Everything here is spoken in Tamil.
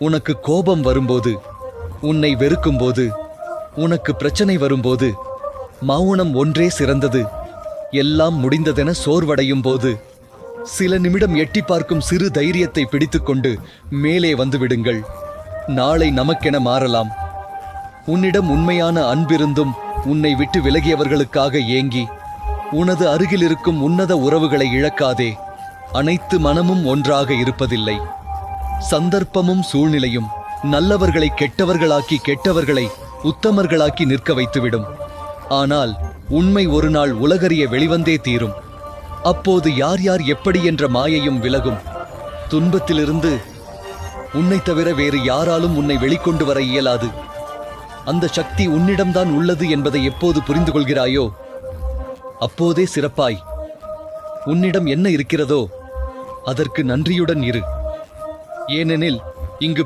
உனக்கு கோபம் வரும்போது, உன்னை வெறுக்கும்போது, உனக்கு பிரச்சனை வரும்போது, மௌனம் ஒன்றே சிறந்தது. எல்லாம் முடிந்ததென சோர்வடையும் போது சில நிமிடம் எட்டி பார்க்கும் சிறு தைரியத்தை பிடித்துக்கொண்டு மேலே வந்துவிடுங்கள். நாளை நமக்கென மாறலாம். உன்னிடம் உண்மையான அன்பிருந்தும் உன்னை விட்டு விலகியவர்களுக்காக ஏங்கி உனது அருகில் இருக்கும் உன்னத உறவுகளை இழக்காதே. அனைத்து மனமும் ஒன்றாக இருப்பதில்லை. சந்தர்ப்பமும் சூழ்நிலையும் நல்லவர்களை கெட்டவர்களாக்கி, கெட்டவர்களை உத்தமர்களாக்கி நிற்க வைத்துவிடும். ஆனால் உண்மை ஒரு நாள் உலகறிய வெளிவந்தே தீரும். அப்போது யார் யார் எப்படி என்ற மாயையும் விலகும். துன்பத்திலிருந்து உன்னை தவிர வேறு யாராலும் உன்னை வெளிக்கொண்டு வர இயலாது. அந்த சக்தி உன்னிடம்தான் உள்ளது என்பதை எப்போது புரிந்து கொள்கிறாயோ அப்போதே சிறப்பாய். உன்னிடம் என்ன இருக்கிறதோ அதற்கு நன்றியுடன் இரு. ஏனெனில் இங்கு